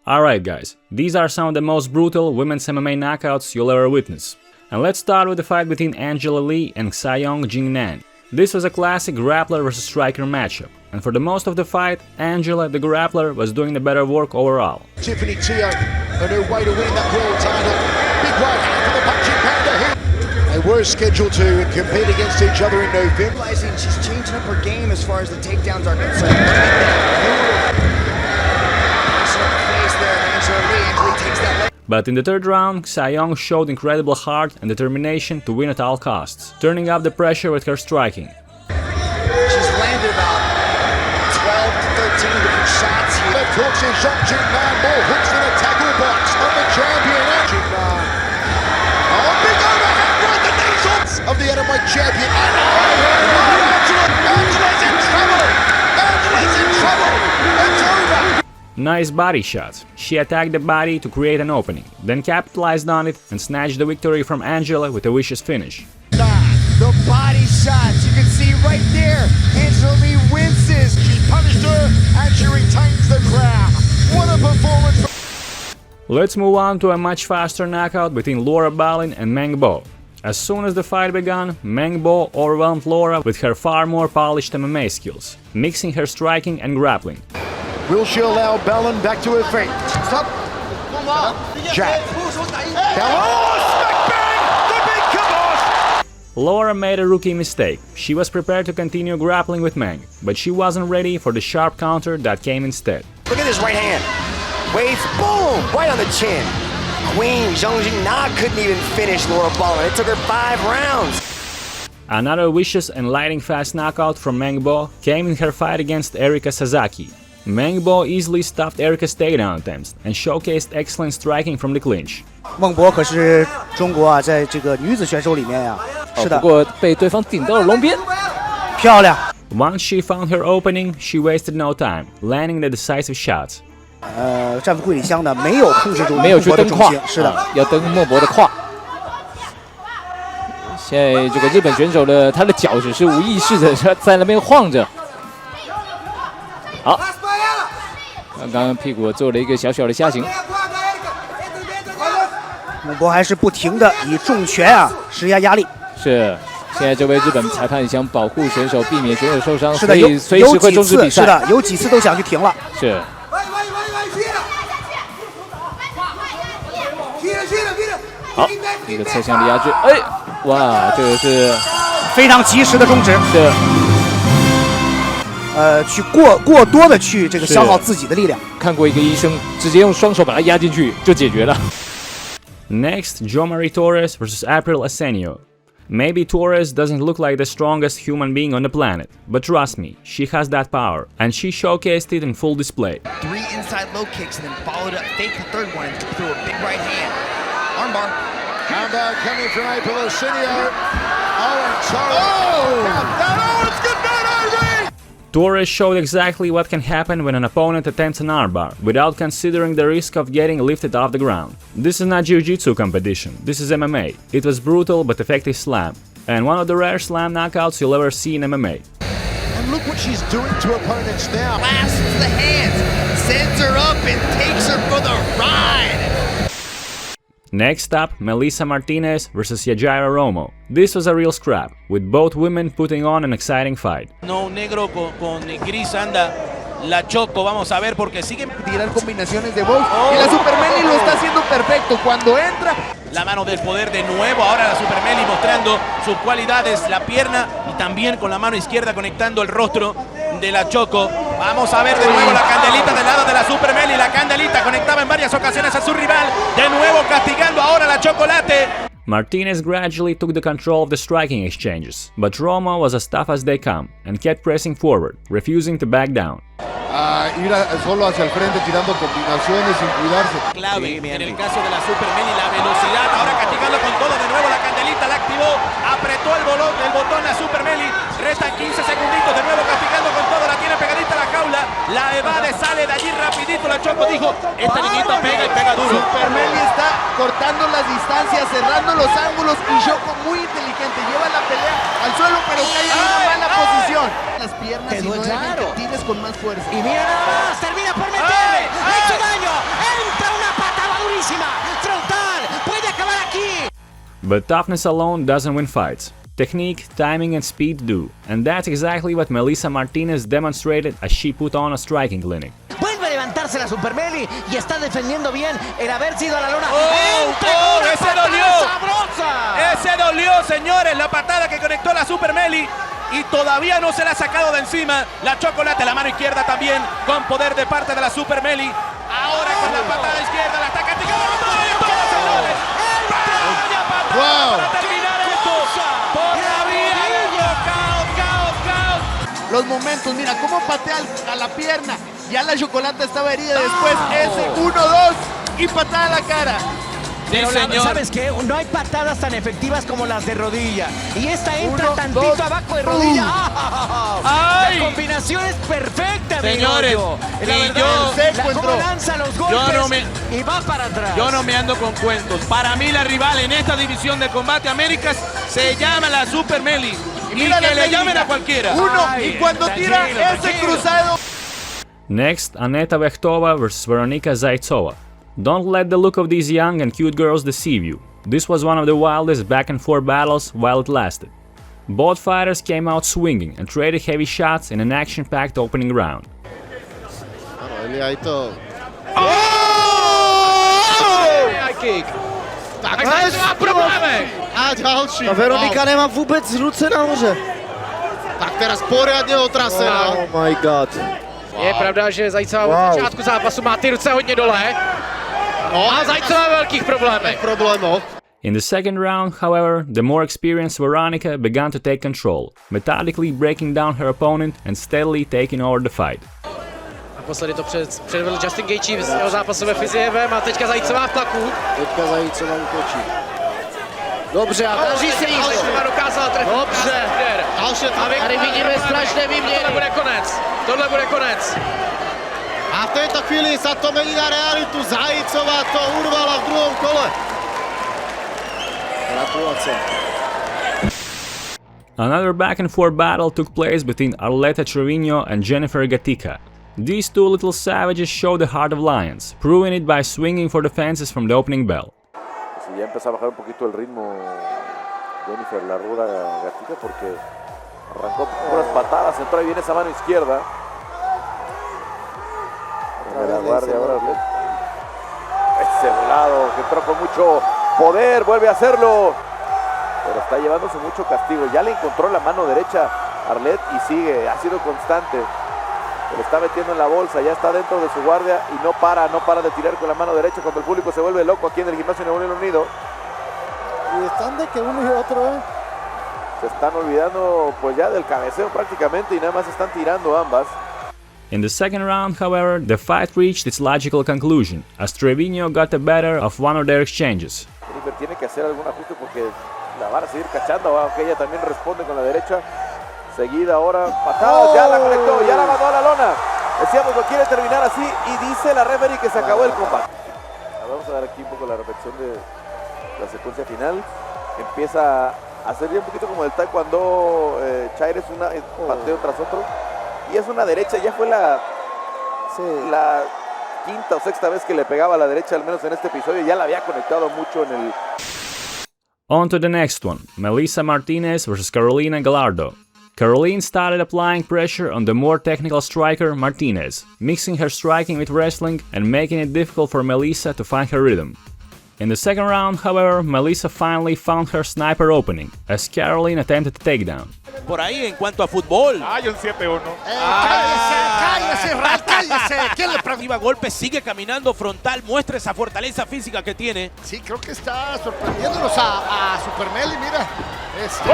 Alright guys, these are some of the most brutal women's MMA knockouts you'll ever witness. And let's start with the fight between Angela Lee and Xiaoyong Jingnan. This was a classic grappler vs striker matchup, and for the most of the fight, Angela, the grappler, was doing the better work overall. Tiffany Teo on her way to win that world title. Big right hand for the punching panda here. They were scheduled to compete against each other in November. Realizing she's changing up her game as far as the takedowns are concerned. But in the third round, Xiaoyong showed incredible heart and determination to win at all costs, turning up the pressure with her striking. She's landed about 12 to 13 different shots here. Left hooks in Zhong Jingnan, more hooks in a tackle box on the champion. Jingnan. Oh, big overhead right the knees of the heavyweight champion. Angela's in trouble. Angela's in trouble. It's over. Nice body shot. She attacked the body to create an opening, then capitalized on it and snatched the victory from Angela with a vicious finish. The body shots, you can see right there. Angela Lee winces. She punished her and she retains the crown. What a performance. Let's move on to a much faster knockout between Laura Balin and Meng Bo. As soon as the fight began, Meng Bo overwhelmed Laura with her far more polished MMA skills, mixing her striking and grappling. Will she allow Balin back to her feet? Stop. Jab. Oh, smack bang! The big kibosh! Laura made a rookie mistake. She was prepared to continue grappling with Meng, but she wasn't ready for the sharp counter that came instead. Look at this right hand. Waves, boom! Right on the chin. Queen Zhong Jingnan couldn't even finish Laura Balin. It took her 5 rounds. Another vicious and lightning-fast knockout from Meng Bo came in her fight against Erika Sasaki. Meng Bo easily stopped Erika's takedown attempts and showcased excellent striking from the clinch. 孟博可是中国啊，在这个女子选手里面呀，是的，不过被对方顶到了龙边，漂亮。Once she found her opening, she wasted no time, landing the decisive shots. 战俘柜里香呢没有控制住，没有去蹬胯，是的，要蹬莫博的胯。现在这个日本选手的他的脚只是无意识的在那边晃着。好，刚刚屁股做了一个小小的虾形。孟博还是不停的以重拳啊施压压力。是，现在这位日本裁判想保护选手，避免选手受伤，是的，所以随时会终止比赛。是的，有几次都想去停了。是。好，一个侧向的压制，哎，哇，这个是非常及时的终止。是。去过多的去这个消耗自己的力量。看过一个医生，直接用双手把它压进去就解决了。Next, Jo Marie Torres vs April Asenio. Maybe Torres doesn't look like the strongest human being on the planet, but trust me, she has that power, and she showcased it in full display. 3 inside low kicks and then followed up, fake the third one and threw a big right hand. Armbar. Armbar coming from April Asenio. Oh, and Torres. Oh, it's good night, Irene! Torres showed exactly what can happen when an opponent attempts an armbar, without considering the risk of getting lifted off the ground. This is not jiu-jitsu competition, this is MMA. It was brutal but effective slam, and one of the rare slam knockouts you'll ever see in MMA. And look what she's doing to opponents now. Clasps the hands, sends her up and takes her for the ride. Next up, Melissa Martinez vs Yajaira Romo. This was a real scrap, with both women putting on an exciting fight. No, negro con gris anda la Choco, vamos a ver porque siguen tirar combinaciones de box y la Super Meli lo está haciendo perfecto cuando entra. La mano del poder de nuevo, ahora la Super Meli mostrando sus cualidades, la pierna y también con la mano izquierda conectando el rostro de la Choco. Vamos a ver de nuevo la candelita del lado de la Super Meli, la candelita conectaba en varias ocasiones a su rival, de nuevo castigando ahora la Chocolate. Martinez gradually took the control of the striking exchanges, but Romo was as tough as they come and kept pressing forward, refusing to back down. Ir solo hacia el frente tirando combinaciones sin cuidarse. Clave en el caso de la Super Meli, la velocidad, ahora castigando con todo de nuevo la candelita, la activó, apretó el botón la Super Meli, restan 15 segunditos, de nuevo castigando con todo, la tiene pegadita a la jaula, la evade, sale de allí rapidito, la Choco dijo, esta niñita pega y pega duro. Super Meli está cortando las distancias, cerrando los ángulos y Choco muy inteligente, lleva la pelea al suelo pero cae en una mala posición. Las piernas y nuevamente tires con más fuerza. Y mira nada más, termina por meter, ha hecho daño, el But toughness alone doesn't win fights. Technique, timing and speed do, and that's exactly what Melissa Martinez demonstrated as she put on a striking clinic. Vuelve a levantarse la Super Meli y está defendiendo bien el haber sido a la lona. ¡Ese dolió! ¡Sabrosa! ¡Ese dolió, señores! La patada que conectó la Super Meli y todavía no se la ha sacado de encima. La Chocolate, la mano izquierda también con poder de parte de la Super Meli. Ahora con la patada izquierda la está castigando. ¡Señores! Wow. Para terminar esto por la vía del caos. Los momentos, mira cómo patea a la pierna. Ya la Chocolate estaba herida. Después ese 1-2 y patada a la cara. Pero Sí, señor. ¿sabes qué? No hay patadas tan efectivas como las de rodilla. Y esta entra Uno, tantito dos, abajo de rodilla. ¡Ay! La combinación es perfecta, Señores, amigo. La y verdad, yo- cómo lanza los golpes y va para atrás. Yo no me ando con cuentos. Para mí la rival en esta división de Combate Américas se llama la Super Meli. Y mira que la le técnica. llamen a cualquiera. Y cuando tira ese cruzado. Next, Aneta Vechtova vs Veronika Zaitsova. Don't let the look of these young and cute girls deceive you. This was one of the wildest back-and-forth battles while it lasted. Both fighters came out swinging and traded heavy shots in an action-packed opening round. A ďalší. A Veronika nemá vůbec ruce nahoře. Tak teraz poriadne otrasená. Oh my god. Je pravda, že Zajícová od začátku zápasu má ty ruce hodně dole. A Zajícová ve velkých problémech. In the second round, however, the more experienced Veronika began to take control, methodically breaking down her opponent and steadily taking over the fight. Naposledy to předvedl Justin Gaethje z jeho zápasu ve Fizijevem a teďka Zajícová v tlaku. Teďka Zajícová útočí. Dobře, a daří se jí. Dokázala trefit. Dobře. Tady vidíme strašné výměny. Tohle bude konec. Tohle bude konec. A v tejto chvíli sa to mení na realitu. Zajícová to urvala v druhom kole. Gratulace. Another back-and-forth battle took place between Arleta Trevino and Jennifer Gatica. These two little savages showed the heart of lions, proving it by swinging for the fences from the opening bell. Si ya empezó a bajar un poquito el ritmo Jennifer la ruda Gatica porque arrancó puras patadas, entró y viene esa mano izquierda. De la guardia ahora ese volado que entró con mucho poder, vuelve a hacerlo, pero está llevándose mucho castigo. Ya le encontró la mano derecha Arlet y sigue, ha sido constante. Se le está metiendo en la bolsa, ya está dentro de su guardia y no para de tirar con la mano derecha cuando el público se vuelve loco aquí en el gimnasio Nuevo León Unido. Y están de que uno y otro, Se están olvidando pues ya del cabeceo prácticamente y nada más están tirando ambas. In the second round, however, the fight reached its logical conclusion, as Trevino got the better of one of their exchanges. Jennifer tiene que hacer algún ajuste porque la van a seguir cachando, aunque ella también responde con la derecha. Seguida ahora, patada, ya la conectó, ya la mandó a la lona. Decíamos, lo quiere terminar así y dice la referee que se acabó el combate. Vamos a dar aquí un poco la repetición de la secuencia final. Empieza a hacer ya un poquito como el taekwondo, Chaires, un pateo tras otro. Y es una derecha, ya fue la quinta o sexta vez que le pegaba a la derecha, al menos en este episodio. Ya la había conectado mucho en el... On to the next one, Melissa Martinez vs Carolina Gallardo. Caroline started applying pressure on the more technical striker Martinez, mixing her striking with wrestling and making it difficult for Melissa to find her rhythm. In the second round, however, Melissa finally found her sniper opening, as Caroline attempted the takedown. Por ahí en cuanto a fútbol. Hay un 7-1. ¡Cállese, Ral, cállese! ¿Quién le Arriba golpe, sigue caminando frontal, muestra esa fortaleza física que tiene. Sí, creo que está sorprendiéndonos a Super Meli, mira.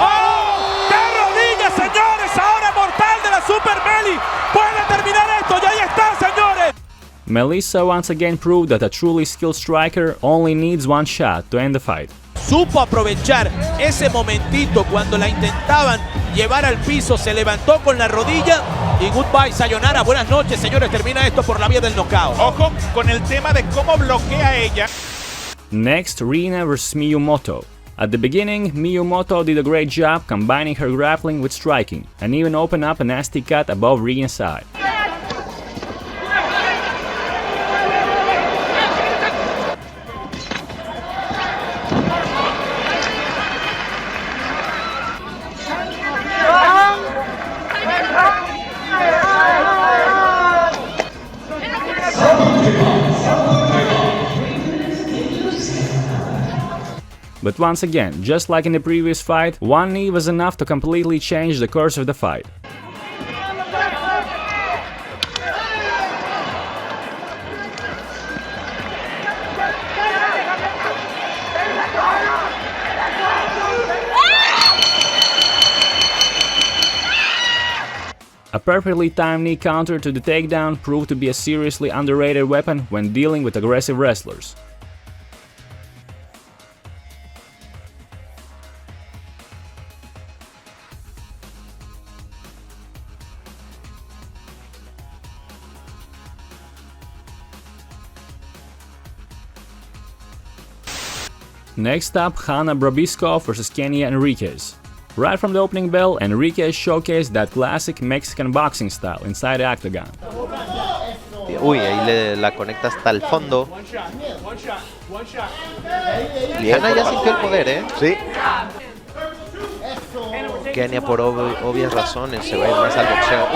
¡Oh! ¡Qué rodilla, señores! Ahora mortal de la Super Meli. Puede terminar esto, y ahí está, señores. Melissa once again proved that a truly skilled striker only needs one shot to end the fight. Supo aprovechar ese momentito cuando la intentaban llevar al piso, se levantó con la rodilla y goodbye, sayonara, buenas noches, señores, termina esto por la vía del knockout. Ojo con el tema de cómo bloquea ella. Next, Rina vs Miyumoto. At the beginning, Miyumoto did a great job combining her grappling with striking, and even opened up a nasty cut above Rina's eye. But once again, just like in the previous fight, one knee was enough to completely change the course of the fight. A perfectly timed knee counter to the takedown proved to be a seriously underrated weapon when dealing with aggressive wrestlers. Next up, Hanna Brabiskov vs Kenya Enriquez. Right from the opening bell, Enriquez showcased that classic Mexican boxing style inside the octagon. Uy, ahí la conecta hasta el fondo. Y Hanna ya sintió el poder, ¿eh? Sí. Kenia por obvias razones se va a ir más al boxeo.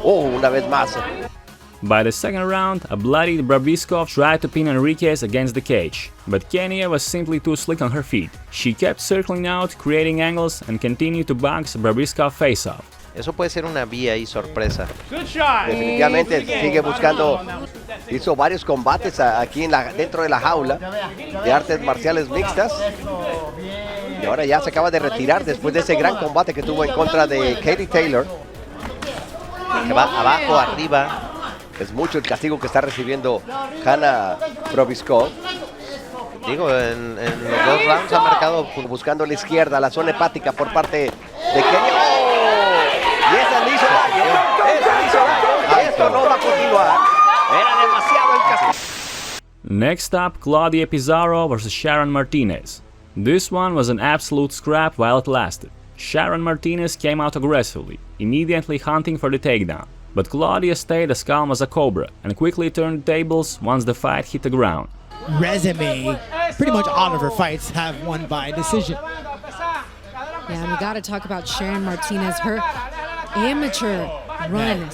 Uy. Una vez más. By the second round, a bloodied Brabiskov tried to pin Enriquez against the cage, but Kenya was simply too slick on her feet. She kept circling out, creating angles, and continued to box Brabiskov face-off. Eso puede ser una vía y sorpresa. Definitivamente sigue buscando, hizo varios combates aquí dentro de la jaula de artes marciales mixtas. Y ahora ya se acaba de retirar después de ese gran combate que tuvo en contra de Katie Taylor. Que va abajo, arriba. Es mucho el castigo que está recibiendo Hanna Brabiskov. Digo, en los dos rounds ha marcado buscando la izquierda, la zona hepática por parte de Kenia. Y esa le hizo daño. Esa le hizo daño. Esto no va a continuar. Era demasiado el castigo. Next up, Claudia Pizarro vs Sharon Martinez. This one was an absolute scrap while it lasted. Sharon Martinez came out aggressively, immediately hunting for the takedown. But Claudia stayed as calm as a cobra and quickly turned the tables once the fight hit the ground. Resume, pretty much all of her fights have won by decision. Yeah, and we gotta talk about Sharon Martinez, her amateur run.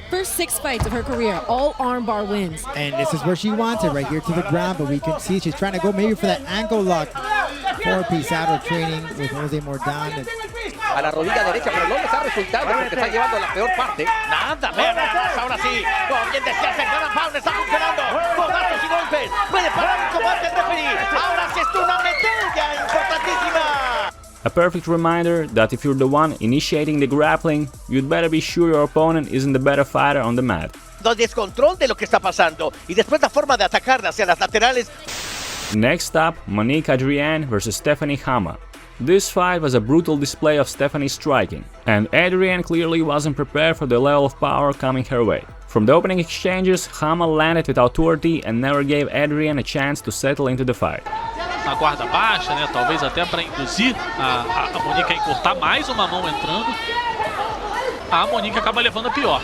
First six fights of her career, all armbar wins. And this is where she wants it, right here to the ground, but we can see she's trying to go maybe for that ankle lock. 4-piece out of training with Jose Mordan. A la rodilla derecha, pero no le está resultando porque está llevando la peor parte. Nada, vean, ahora sí, como bien decía Fernando Pound, está funcionando, codazos y golpes, puede parar el combate el referee, ahora sí es una medalla importantísima. A perfect reminder that if you're the one initiating the grappling, you'd better be sure your opponent isn't the better fighter on the mat. El descontrol de lo que está pasando y después la forma de atacar hacia las laterales. Next up, Monique Adrienne vs Stephanie Hama. This fight was a brutal display of Stephanie's striking, and Adrienne clearly wasn't prepared for the level of power coming her way. From the opening exchanges, Hama landed with authority and never gave Adrienne a chance to settle into the fight. Na guarda baixa, né? Talvez até para induzir a Monique a encurtar mais uma mão entrando. A Monique acaba levando a pior.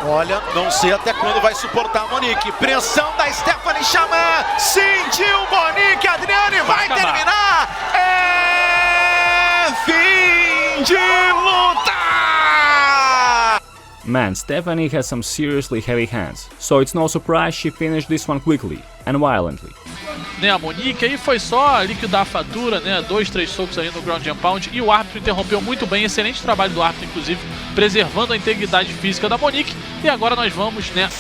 Olha, não sei até quando vai suportar a Monique. Pressão da Stephanie Xamã. Sentiu Monique, Adriane vai terminar. É fim de luta! Man, Stephanie has some seriously heavy hands, so it's no surprise she finished this one quickly and violently. Né, a Monique aí foi só liquidar a fatura, né, 2, 3 socos aí no ground and pound, e o árbitro interrompeu muito bem, excelente trabalho do árbitro inclusive, preservando a integridade física da Monique, e agora nós vamos, né...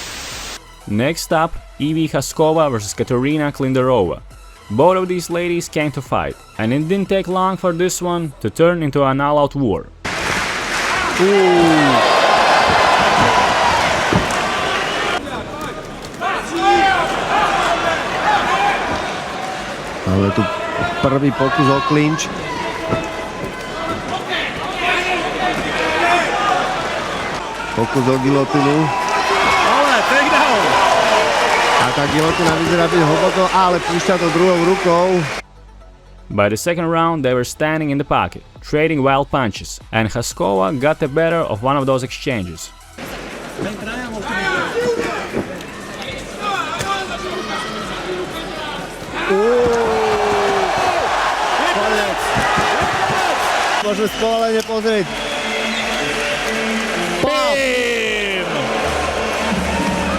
Next up, Evie Haskova vs Katerina Klinderova. Both of these ladies came to fight, and it didn't take long for this one to turn into an all-out war. Ale tu prvý pokus o clinch. Pokus o gilotinu. A tá gilotina vyzerá byť hlboko, ale púšťa to druhou rukou. By the second round, they were standing in the pocket, trading wild punches, and Haskova got the better of one of those exchanges. Môžeme spoľahlene pozrieť. Bam!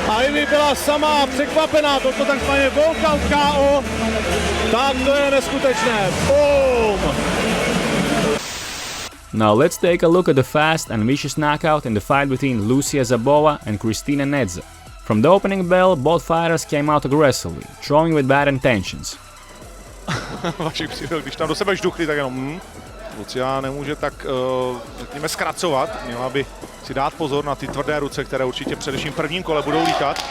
A baby byla sama překvapená, toto takzvané walkout KO, tak to je neskutečné, boom! Now let's take a look at the fast and vicious knockout in the fight between Lucia Zabova and Kristina Nedze. From the opening bell, both fighters came out aggressively, throwing with bad intentions. Vašich příběh, když tam do sebe žduchli, tak jenom Lucia nemůže tak, řekněme, zkracovat. Měla by si dát pozor na ty tvrdé ruce, které určitě především v prvním kole budou lítat.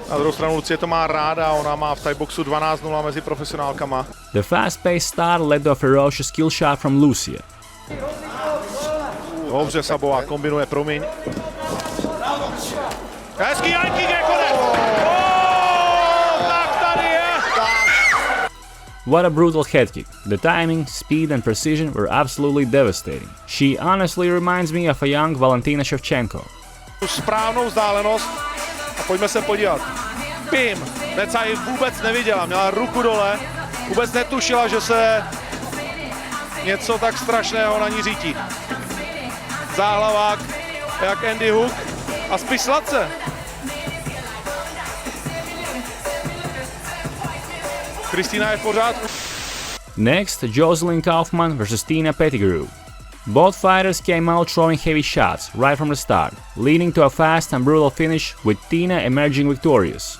Na druhou stranu Lucie to má ráda, ona má v Thaiboxu 12-0 mezi profesionálkama. The fast-paced start led to a ferocious kill shot from Lucia. Dobře, Sabová kombinuje, promiň. Hezký high kick je konec! Tak tady je! What a brutal head kick. The timing, speed and precision were absolutely devastating. She honestly reminds me of a young Valentina Shevchenko. Správnou vzdálenost a pojďme se podívat. Pim! Neca ji vůbec neviděla, měla ruku dole, vůbec netušila, že se něco tak strašného na ní řítí. Záhlavák jak Andy Hook a spíš sladce. Kristina je v pořádku. Next, Jocelyn Kaufman vs Tina Pettigrew. Both fighters came out throwing heavy shots right from the start, leading to a fast and brutal finish with Tina emerging victorious.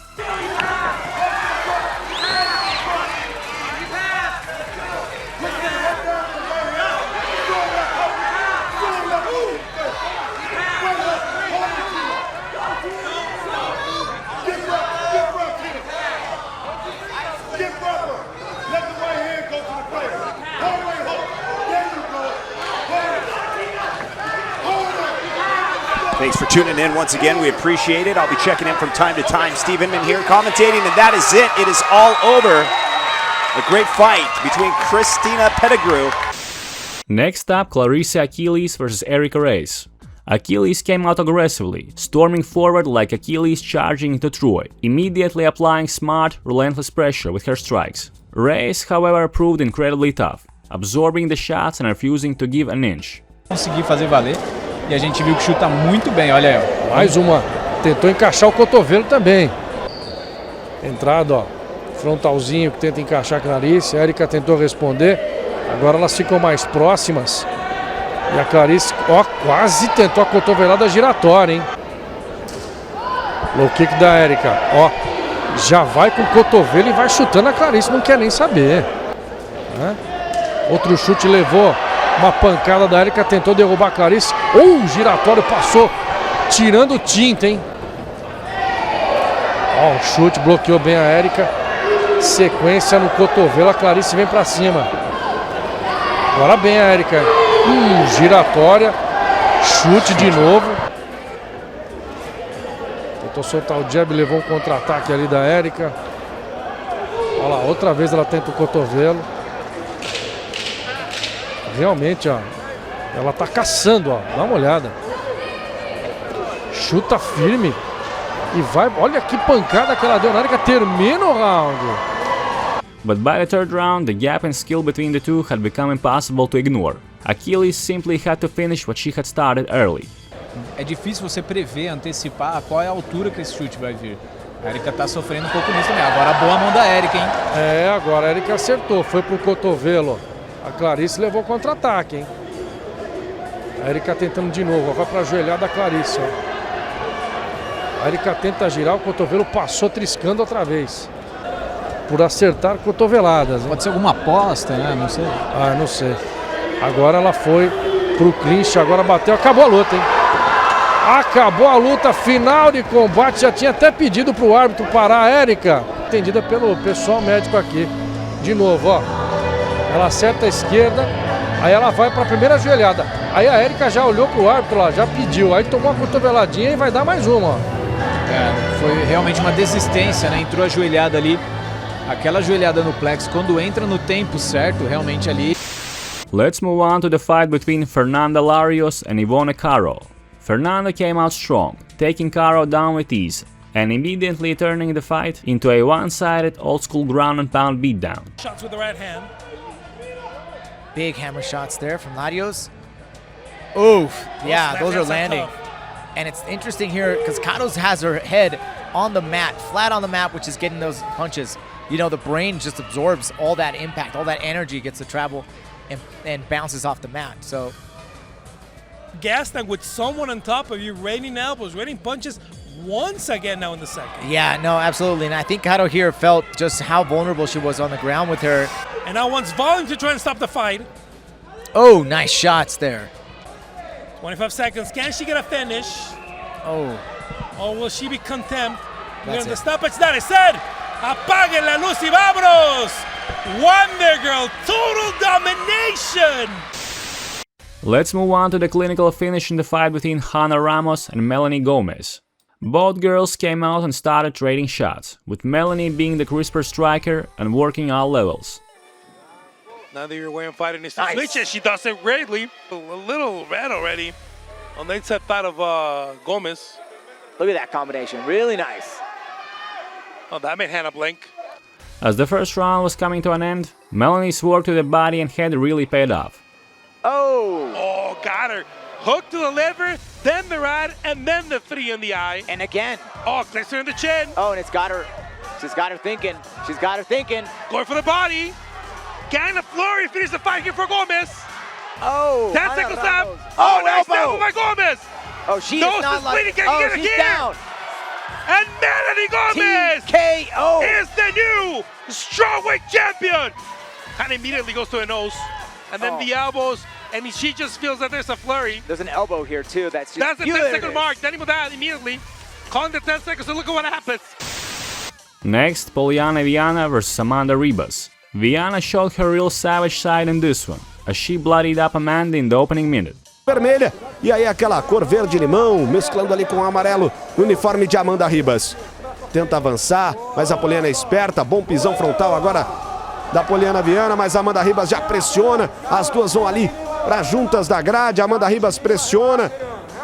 Thanks for tuning in once again. We appreciate it. I'll be checking in from time to time. Steve Inman here commentating, and that is it. It is all over. A great fight between Kristina Pettigrew. Next up, Clarissa Achilles vs Erica Reyes. Achilles came out aggressively, storming forward like Achilles charging into Troy, immediately applying smart, relentless pressure with her strikes. Reyes, however, proved incredibly tough, absorbing the shots and refusing to give an inch. Consegui fazer valer. E a gente viu que chuta muito bem, olha aí, ó. Mais uma, tentou encaixar o cotovelo também. Entrada, ó, frontalzinho que tenta encaixar a Clarice, a Erika tentou responder, agora elas ficam mais próximas. E a Clarice, ó, quase tentou a cotovelada giratória, hein. Low kick da Erika, ó, já vai com o cotovelo e vai chutando a Clarice, não quer nem saber. Né? Outro chute levou. Uma pancada da Erika, tentou derrubar a Clarice. O giratório passou, tirando tinta, hein? Ó, o chute bloqueou bem a Erika. Sequência no cotovelo, a Clarice vem pra cima. Agora bem a Erika. Giratória. Chute de novo. Tentou soltar o jab, levou um contra-ataque ali da Erika. Olha lá, outra vez ela tenta o cotovelo. Realmente, ó, ela tá caçando, ó, dá uma olhada. Chuta firme e vai, olha que pancada que ela deu na Erika, termina o round. But by the third round, the gap in skill between the two had become impossible to ignore. Achilles simply had to finish what she had started early. É difícil você prever, antecipar qual é a altura que esse chute vai vir. A Erika tá sofrendo um pouco nisso também. Agora a boa mão da Erika, hein? É, agora a Erika acertou, foi pro cotovelo, ó. A Clarice levou contra-ataque, hein? A Erika tentando de novo, ó, vai pra joelhada da Clarice, ó. A Erika tenta girar, o cotovelo passou triscando outra vez. Por acertar cotoveladas, hein? Pode ser alguma aposta, né? Não sei. Ah, não sei. Agora ela foi pro clinch, agora bateu, acabou a luta, hein? Acabou a luta, final de combate, já tinha até pedido pro árbitro parar a Erika. Entendida pelo pessoal médico aqui. De novo, ó. Ela acerta a esquerda, aí ela vai para a primeira joelhada. Aí a Erika já olhou pro árbitro lá, já pediu. Aí tomou uma cotoveladinha e vai dar mais uma, ó. É, foi realmente uma desistência, né? Entrou a joelhada ali. Aquela joelhada no plex, quando entra no tempo certo, realmente ali. Let's move on to the fight between Fernanda Larios and Ivone Caro. Fernanda came out strong, taking Caro down with ease, and immediately turning the fight into a one-sided old-school ground and pound beatdown. Shots with the right hand. Big hammer shots there from Larios. Oof. Yeah, those are landing. And it's interesting here because Katos has her head on the mat, flat on the mat, which is getting those punches. You know, the brain just absorbs all that impact, all that energy gets to travel and bounces off the mat. So Gaston with someone on top of you, raining elbows, raining punches once again now in the second. yeah, no, absolutely. And I think Kato here felt just how vulnerable she was on the ground with her. And now one's volleying to try and stop the fight. Oh, nice shots there. 25 seconds. Can she get a finish? Oh. Or will she be contempt? We're That's going to it. stop it. That is said. Apaguen la luz y vámonos. Wonder Girl, total domination. Let's move on to the clinical finish in the fight between Hannah Ramos and Melanie Gomez. Both girls came out and started trading shots, with Melanie being the crisper striker and working all levels. Now that your way of fighting is to switch it. She does it greatly. A little red already on the inside side of Gomez. Look at that combination. Really nice. Oh, that made Hannah blink. As the first round was coming to an end, Melanie's work to the body and head really paid off. Oh, got her. Hook to the liver, then the rod, and then the 3 in the eye. And again. Oh, clicks her in the chin. Oh, and it's got her. She's got her thinking. She's got her thinking. Going for the body. Getting the flurry, finish the fight here for Gomez. Oh. 10 seconds left. Oh, Oh, nice elbow. elbow by Gomez. Oh, she Nose is not is like. bleeding. Can Oh, get she's here. down. And Melanie Gomez TKO is the new strawweight champion. And immediately goes to the nose. And then the elbows. And she just feels that there's a flurry. There's an elbow here, too. That's the 10-second mark. Then with that, immediately. Calling the 10 seconds, so look at what happens. Next, Poliana Viana vs Amanda Ribas. Viana showed her real savage side in this one, as she bloodied up Amanda in the opening minute. Vermelha, e aí aquela cor verde-limão, mesclando ali com o amarelo no uniforme de Amanda Ribas. Tenta avançar, mas a Poliana é esperta, bom pisão frontal agora da Poliana Viana, mas a Amanda Ribas já pressiona, as duas vão ali para juntas da grade, a Amanda Ribas pressiona,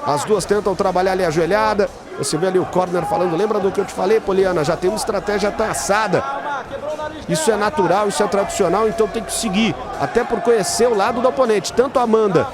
as duas tentam trabalhar ali a ajoelhada, você vê ali o corner falando, lembra do que eu te falei, Poliana, já tem uma estratégia traçada, isso é natural, isso é tradicional, então tem que seguir, até por conhecer o lado do oponente, tanto a Amanda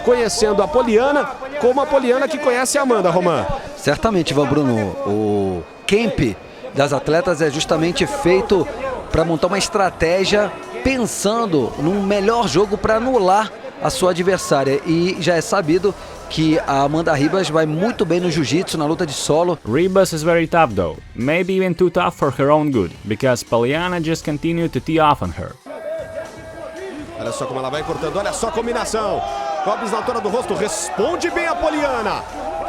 conhecendo a Poliana, como a Poliana que conhece a Amanda, Roman. Certamente, Ivan Bruno, o camp das atletas é justamente feito para montar uma estratégia pensando num melhor jogo para anular a sua adversária. E já é sabido que a Amanda Ribas vai muito bem no jiu-jitsu, na luta de solo. Ribas is very tough though, maybe even too tough for her own good, because Poliana just continued to tee off on her. Olha só como ela vai cortando, olha só a combinação. Golpes na altura do rosto, responde bem a Poliana.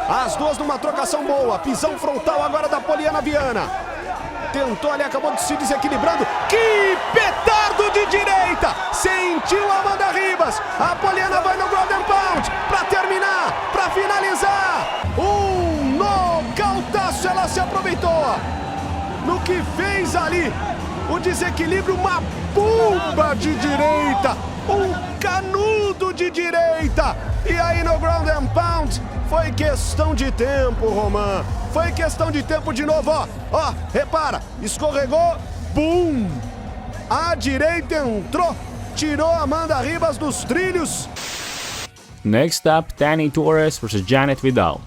As duas numa trocação boa, pisão frontal agora da Poliana Viana. Tentou ali, acabou de se desequilibrando. Que petardo de direita! Sentiu a Amanda Ribas. A Poliana vai no ground and pound para terminar, para finalizar. Nocautaço, ela se aproveitou. No que fez ali, o desequilíbrio, uma bomba de direita. Canudo de direita. E aí no ground and pound, foi questão de tempo, Roman. Foi questão de tempo de novo, ó, repara, escorregou, bum! A direita entrou, tirou Amanda Ribas dos trilhos. Next up, Tani Torres vs Janet Vidal.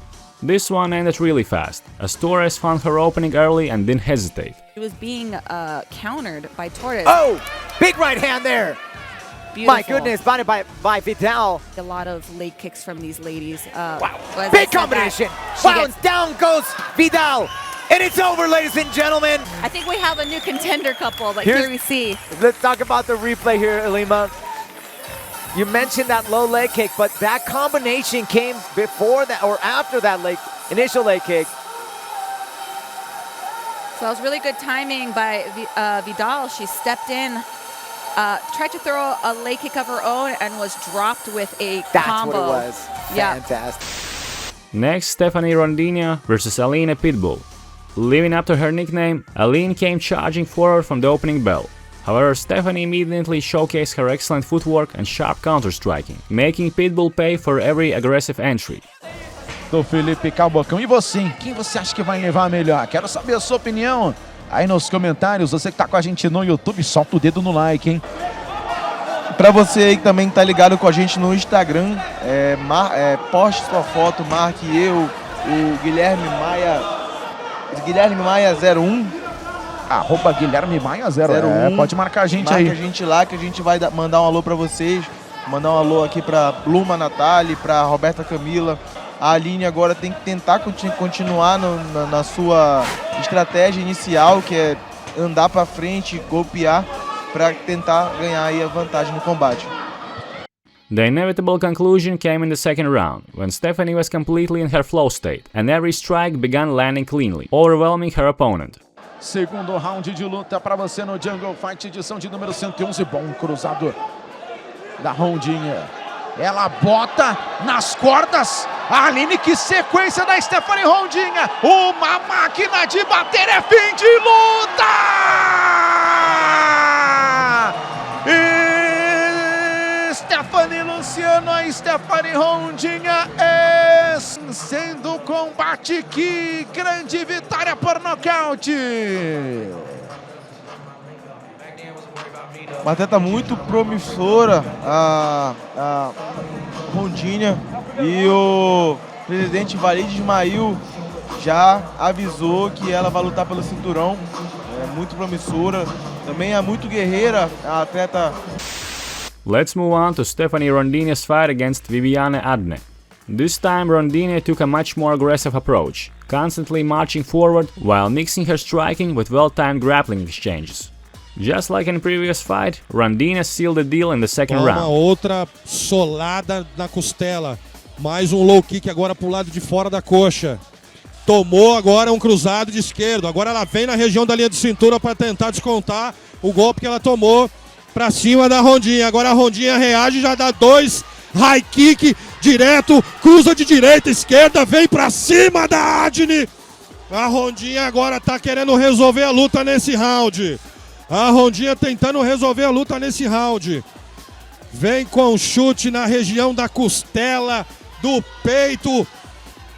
This one ended really fast, as Torres found her opening early and didn't hesitate. It was being countered by Torres. Oh, big right hand there. Beautiful. My goodness, body by Vidal. A lot of leg kicks from these ladies. Wow, big combination. Wow, and down goes Vidal. And it's over, ladies and gentlemen. I think we have a new contender couple, but here we see. Let's talk about the replay here, Ilima. You mentioned that low leg kick, but that combination came before that or after that initial leg kick. So that was really good timing by Vidal. She stepped in, tried to throw a leg kick of her own and was dropped with a combo. That's what it was. Yeah. Fantastic. Next, Stephanie Rondina versus Aline Pitbull. Living up to her nickname, Aline came charging forward from the opening bell. However, Stephanie immediately showcased her excellent footwork and sharp counter-striking, making Pitbull pay for every aggressive entry. Do Felipe Cabocão. E você, hein? Quem você acha que vai levar melhor? Quero saber a sua opinião aí nos comentários. Você que tá com a gente no YouTube, solta o dedo no like, hein? Pra você aí que também tá ligado com a gente no Instagram, poste sua foto, marque eu, o Guilherme Maia 01. Arroba Guilherme Maia 01. Pode marcar a gente aí. Marca a gente lá que a gente vai mandar um alô pra vocês. Mandar um alô aqui pra Bluma Natália, pra Roberta Camila. A Aline agora tem que tentar continuar na sua estratégia inicial, que é andar pra frente, golpear, para tentar ganhar aí a vantagem no combate. The inevitable conclusion came in the second round, when Stephanie was completely in her flow state, and every strike began landing cleanly, overwhelming her opponent. Segundo round de luta para você no Jungle Fight, edição de número 111. Bom cruzado da Rondinha. Ela bota nas cordas. A Aline, que sequência da Stephanie Rondinha. Uma máquina de bater, é fim de luta! E Stephanie Luciano, a Stephanie Rondinha sendo o combate. Que grande vitória por nocaute! Uma atleta muito promissora, a Rondinha, e o presidente Valide Ismail já avisou que ela vai lutar pelo cinturão. É muito promissora, também é muito guerreira a atleta. Let's move on to Stephanie Rondina's fight against Viviane Adne. This time Rondina took a much more aggressive approach, constantly marching forward while mixing her striking with well-timed grappling exchanges. Just like in previous fight, Rondina sealed the deal in the second round. Outra solada na costela. Mais um low kick agora pro lado de fora da coxa. Tomou agora um cruzado de esquerdo. Agora ela vem na região da linha de cintura para tentar descontar o golpe que ela tomou para cima da Rondinha. Agora a Rondinha reage, já dá 2 high kick direto, cruza de direita, esquerda, vem para cima da Adne. A Rondinha agora tá querendo resolver a luta nesse round. A Rondinha tentando resolver a luta nesse round. Vem com chute na região da costela, do peito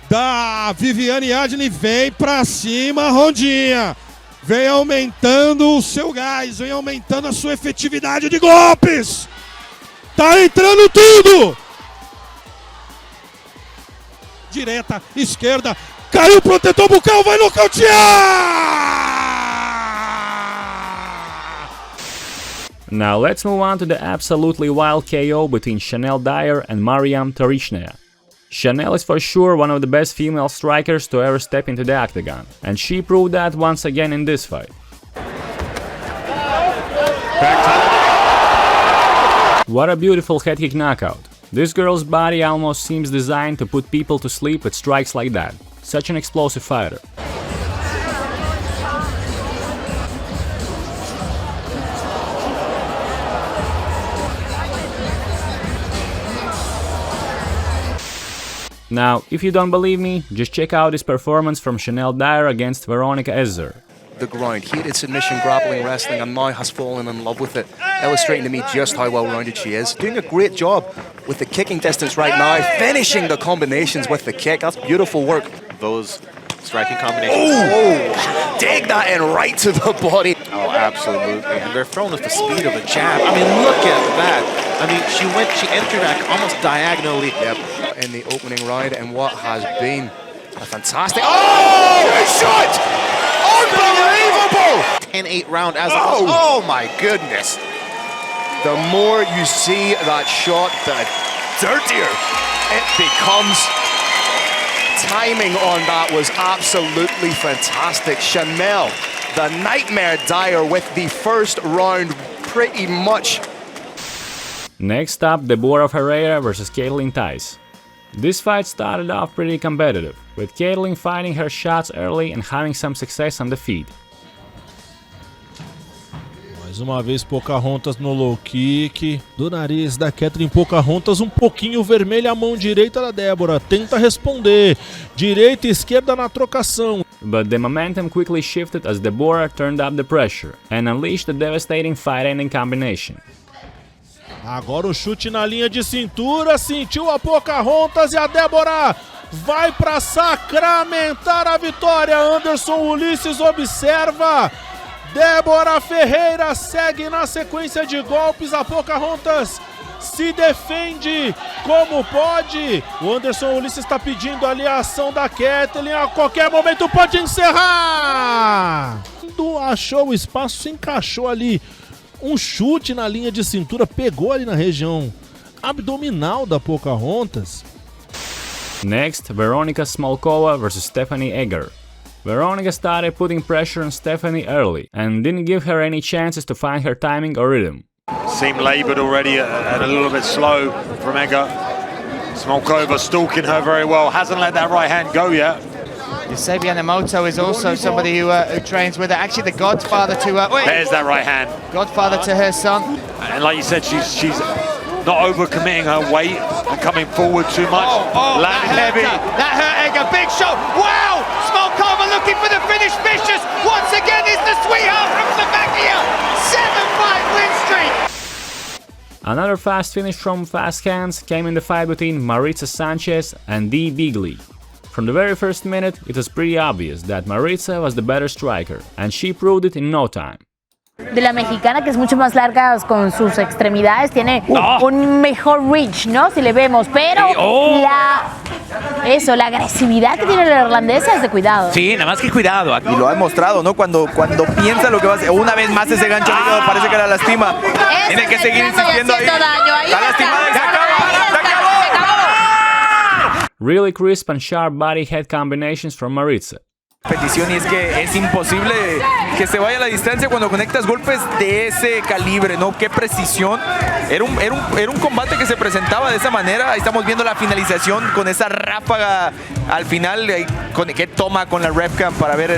da Viviane Adne. Vem pra cima, Rondinha. Vem aumentando o seu gás, vem aumentando a sua efetividade de golpes. Tá entrando tudo. Direta, esquerda. Caiu o protetor bucal, vai nocautear! Now let's move on to the absolutely wild KO between Chanel Dyer and Mariam Tarishnaya. Chanel is for sure one of the best female strikers to ever step into the octagon, and she proved that once again in this fight. What a beautiful head kick knockout. This girl's body almost seems designed to put people to sleep with strikes like that. Such an explosive fighter. Now, if you don't believe me, just check out this performance from Chanel Dyer against Veronica Ezzer. The ground, hated submission grappling wrestling, and now has fallen in love with it, illustrating to me just how well-rounded she is. Doing a great job with the kicking distance right now, finishing the combinations with the kick. That's beautiful work. Those striking combinations. Oh! Dig that in right to the body. Oh, absolutely. And they're thrown with the speed of a jab. I mean, look at that. I mean, she entered that almost diagonally. Yep, in the opening round, and what has been a fantastic... Oh! Shot! Unbelievable! 10-8 round as oh my goodness. The more you see that shot, the dirtier it becomes. Timing on that was absolutely fantastic. Chanel, the Nightmare Dyer, with the first round pretty much. Next up, Deborah Ferreira versus Caitlin Tice. This fight started off pretty competitive, with Caitlin finding her shots early and having some success on the feet. Mais uma vez Pocahontas no low kick, do nariz da Caitlin. Pocahontas um pouquinho vermelha, a mão direita da Débora, tenta responder, direita e esquerda na trocação. But the momentum quickly shifted as Deborah turned up the pressure and unleashed a devastating fight-ending combination. Agora o chute na linha de cintura, sentiu a Pocahontas e a Débora vai para sacramentar a vitória. Anderson Ulisses observa, Débora Ferreira segue na sequência de golpes, a Pocahontas se defende como pode. O Anderson Ulisses está pedindo ali a ação da Kathleen, a qualquer momento pode encerrar. Quando achou o espaço, se encaixou ali. Um chute na linha de cintura, pegou ali na região abdominal da Pocahontas. Next, Veronika Smolkova versus Stephanie Egger. Veronika started putting pressure on Stephanie early and didn't give her any chances to find her timing or rhythm. Seemed laboured already and a little bit slow from Egger. Smolkova stalking her very well, hasn't let that right hand go yet. Yusebi Yamamoto is also somebody who trains with her, actually the godfather to her. There's that right hand. Godfather to her son. And like you said, she's not overcommitting her weight and coming forward too much. Landing heavy. That hurt Egger, big shot. Wow! Smolkova looking for the finish. Vicious once again is the sweetheart from Slovakia. 7-5 win streak. Another fast finish from fast hands came in the fight between Maritza Sanchez and Dee Bigley. From the very first minute, it was pretty obvious that Maritza was the better striker, and she proved it in no time. De la mexicana, que es mucho más larga con sus extremidades, tiene un mejor reach, ¿no? Si le vemos, pero la agresividad que tiene la irlandesa es de cuidado. Sí, nada más que cuidado. Y lo ha demostrado, ¿no? Cuando piensa lo que va a hacer, una vez más ese gancho parece que la lastima. Tiene que seguir insistiendo ahí. Está lastimada y se acaba. Really crisp and sharp body head combinations from Maritza. Petición, y es que es imposible que se vaya a la distancia cuando conectas golpes de ese calibre, ¿no? Qué precisión. Era un combate que se presentaba de esa manera. Ahí estamos viendo la finalización con esa ráfaga al final que toma con la ref cam para ver